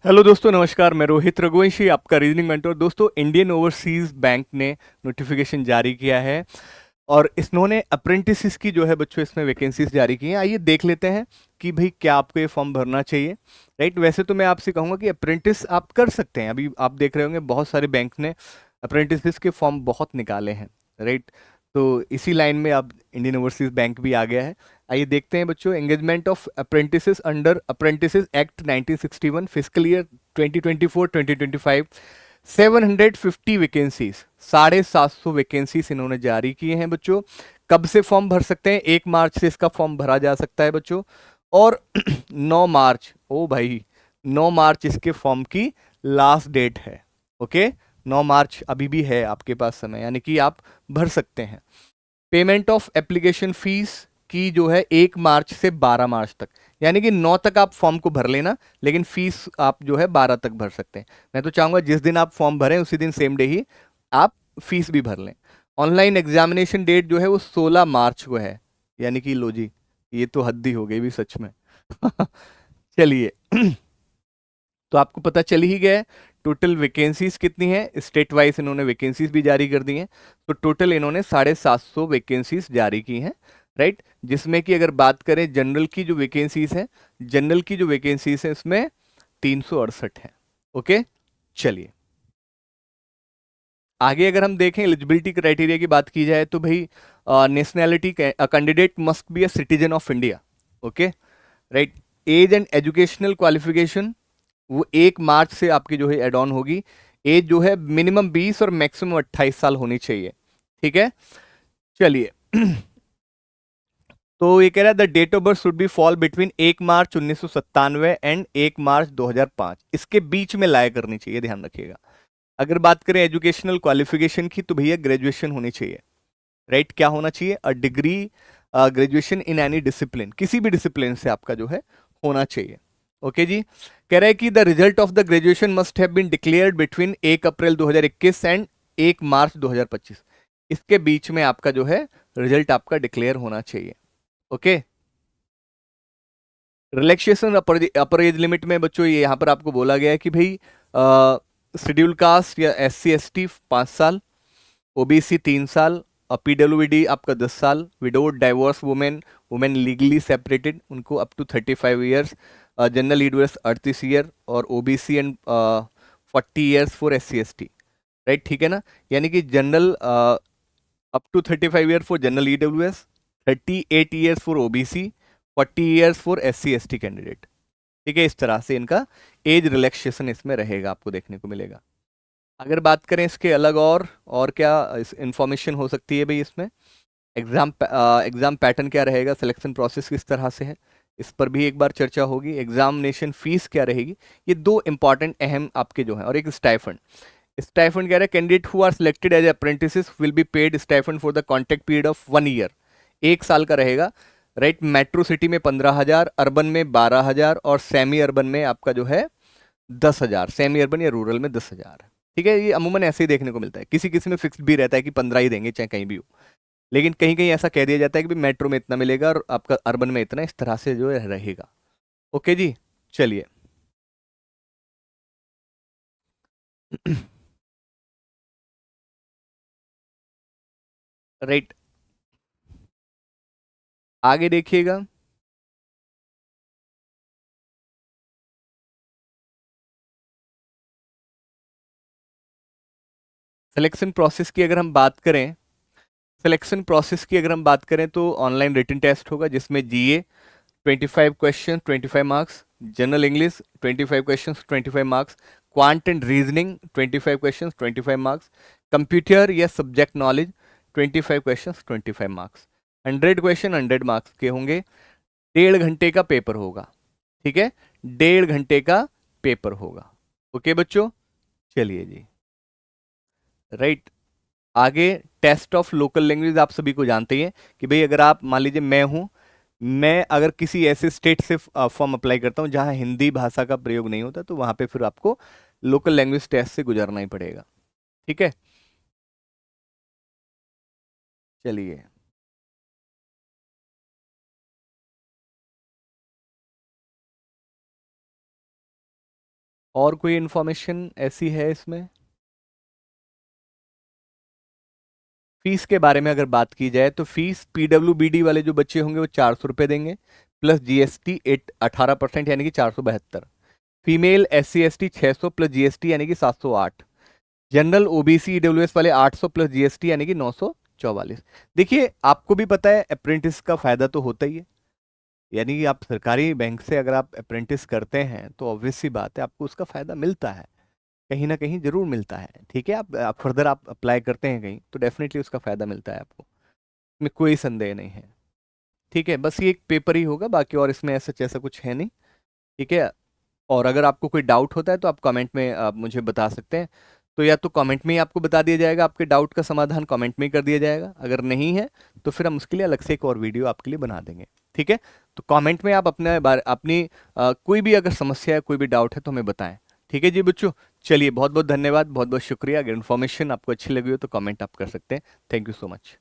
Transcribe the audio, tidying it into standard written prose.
Hello दोस्तों, नमस्कार। मैं रोहित रघुवंशी, आपका रीजनिंग मेंटर। दोस्तों, इंडियन ओवरसीज बैंक ने नोटिफिकेशन जारी किया है और इन्होंने अप्रेंटिसेस की जो है बच्चों इसमें वैकेंसीज जारी की हैं। आइए देख लेते हैं कि भाई क्या आपको ये फॉर्म भरना चाहिए। राइट, वैसे तो मैं आपसे कहूँगा कि अप्रेंटिस आप कर सकते हैं। अभी आप देख रहे होंगे बहुत सारे बैंक ने अप्रेंटिसेस के फॉर्म बहुत निकाले हैं। राइट, तो इसी लाइन में अब इंडियन ओवरसीज बैंक भी आ गया है। आइए देखते हैं बच्चों, engagement of apprentices under apprentices act 1961 physical year 2024-2025 750 vacancies, 750 vacancies इन्होंने जारी किए हैं बच्चों। कब से फॉर्म भर सकते हैं? 1 मार्च से इसका फॉर्म भरा जा सकता है बच्चों। और 9 मार्च, ओ भाई, 9 मार्च इसके फॉर्म की लास्ट डेट है। ओके, 9 मार्च अभी भी है आपके पास समय, यानी कि आप भर सकते हैं। पेमेंट ऑफ एप्लीकेशन फीस की जो है 1 मार्च से 12 मार्च तक, यानी कि 9 तक आप फॉर्म को भर लेना, लेकिन फीस आप जो है 12 तक भर सकते हैं। मैं तो चाहूंगा जिस दिन आप फॉर्म भरें उसी दिन सेम डे ही आप फीस भी भर लें। ऑनलाइन एग्जामिनेशन डेट जो है वो 16 मार्च को है, यानी कि लो जी, ये तो हद ही हो गई भी सच में। चलिए, तो आपको पता चल ही गया है टोटल वैकेंसीज कितनी है। स्टेट वाइज इन्होंने वैकेंसीज भी जारी कर दी हैं। तो टोटल इन्होंने 750 वैकेंसीज जारी की हैं। राइट, जिसमें कि अगर बात करें जनरल की जो वैकेंसीज हैं, जनरल की जो वैकेंसीज हैं इसमें 368 है। ओके, चलिए आगे अगर हम देखें एलिजिबिलिटी क्राइटेरिया की बात की जाए तो भाई nationality candidate must be a citizen of India. Okay, right. Age and educational qualification वो 1 मार्च से आपकी जो है एड ऑन होगी। एज जो है मिनिमम 20 और मैक्सिमम 28 साल होनी चाहिए। ठीक है, चलिए। तो ये कह रहा है the date of birth should be fall between 1 March 1997 and 1 March 2005। इसके बीच में लाया करनी चाहिए, ध्यान रखिएगा। अगर बात करें एजुकेशनल क्वालिफिकेशन की तो भैया ग्रेजुएशन होनी चाहिए। राइट, क्या होना चाहिए? A degree, graduation in any discipline, किसी भी डिसिप्लिन से आपका जो है होना चाहिए। ओके जी। कह रहा है कि the result of the graduation must have been declared between 1 April 2021 and 1 March 2025। इसके बीच में आपका जो है रिजल्ट आपका डिक्लेयर होना चाहिए। ओके, रिलैक्सेशन अपर एज लिमिट में बच्चों ये यहां पर आपको बोला गया है कि भाई शेड्यूल कास्ट या SC ST 5 साल, ओबीसी 3 साल, और पीडब्ल्यूडी आपका 10 साल, widowed divorce women, women legally separated उनको up to 35 years, general EWS 38 year, और OBC and 40 years for SC ST। Right, ठीक है ना? यानी कि general up to 35 year for general EWS, 38 years for OBC, 40 years for SC ST candidate. ठीक है, इस तरह से इनका एज रिलैक्सेशन इसमें रहेगा, आपको देखने को मिलेगा। अगर बात करें इसके अलग और क्या इंफॉर्मेशन हो सकती है भाई इसमें, एग्जाम पैटर्न क्या रहेगा, सिलेक्शन प्रोसेस किस तरह से है, इस पर भी एक बार चर्चा होगी। एग्जामिनेशन फीस क्या रहेगी, ये दो इंपॉर्टेंट अहम आपके जो हैं, और एक स्टाइफंड। स्टाइफंड कह रहा है candidate who are selected as apprentice will be paid stipend for the contract period of 1 year. 1 साल का रहेगा। राइट, मेट्रो सिटी में 15,000, अर्बन में 12,000, और सेमी अर्बन में आपका जो है 10,000, सेमी अर्बन या रूरल में 10,000। ठीक है, ये अमूमन ऐसे ही देखने को मिलता है। किसी किसी में फिक्स्ड भी रहता है कि 15 ही देंगे चाहे कहीं भी हो, लेकिन कहीं कहीं ऐसा कह दिया जाता है कि मेट्रो में इतना मिलेगा और आपका अर्बन में इतना, इस तरह से जो है रहेगा। ओके जी, चलिए। राइट, आगे देखिएगा। सिलेक्शन प्रोसेस की अगर हम बात करें, तो ऑनलाइन रिटन टेस्ट होगा जिसमें GA 25 question 25 marks, general English 25 question 25 marks, quant and reasoning 25 question 25 marks, computer या subject knowledge 25 question 25 marks. 100 question 100 marks के होंगे। 1.5 घंटे का पेपर होगा। ठीक है, 1.5 घंटे का पेपर होगा। ओके बच्चों, चलिए जी। राइट, आगे टेस्ट ऑफ लोकल लैंग्वेज आप सभी को जानते ही हैं कि भाई अगर आप मान लीजिए मैं अगर किसी ऐसे स्टेट से फॉर्म अप्लाई करता हूं जहां हिंदी भाषा का प्रयोग नहीं होता, तो वहां पे फिर आपको लोकल लैंग्वेज टेस्ट से गुजरना ही पड़ेगा। ठीक है, चलिए। और कोई इन्फॉर्मेशन ऐसी है इसमें? फीस के बारे में अगर बात की जाए तो फीस पीडब्ल्यूबीडी वाले जो बच्चे होंगे वो 400 रुपये देंगे, प्लस जीएसटी 18% यानी कि 472। Female SC ST 600 plus GST यानी कि 708। जनरल ओबीसी ईडब्ल्यूएस वाले 800 प्लस जीएसटी यानी कि 944। देखिए आपको भी पता है अप्रेंटिस का फायदा तो होता ही है, यानी कि आप सरकारी बैंक से अगर आप अप्रेंटिस करते हैं तो ऑब्वियस सी बात है आपको उसका फायदा मिलता है, कहीं ना कहीं जरूर मिलता है। ठीक है, आप फर्दर आप अप्लाई करते हैं कहीं तो डेफिनेटली उसका फायदा मिलता है आपको, इसमें कोई संदेह नहीं है। ठीक है, बस ये एक पेपर ही होगा, बाकी और इसमें ऐसा जैसा कुछ है नहीं। ठीक है, और अगर आपको कोई डाउट होता है तो आप कमेंट में आप मुझे बता सकते हैं, तो या तो कमेंट में ही आपको बता दिया जाएगा, आपके डाउट का समाधान कमेंट में ही कर दिया जाएगा, अगर नहीं है तो फिर हम उसके लिए अलग से एक और वीडियो आपके लिए बना देंगे। ठीक है, तो कमेंट में आप अपनी कोई भी अगर समस्या है, कोई भी डाउट है तो हमें बताएं। ठीक है जी बच्चों, चलिए बहुत बहुत धन्यवाद, बहुत बहुत शुक्रिया। अगर इन्फॉर्मेशन आपको अच्छी लगी हो तो कमेंट आप कर सकते हैं। Thank you so much.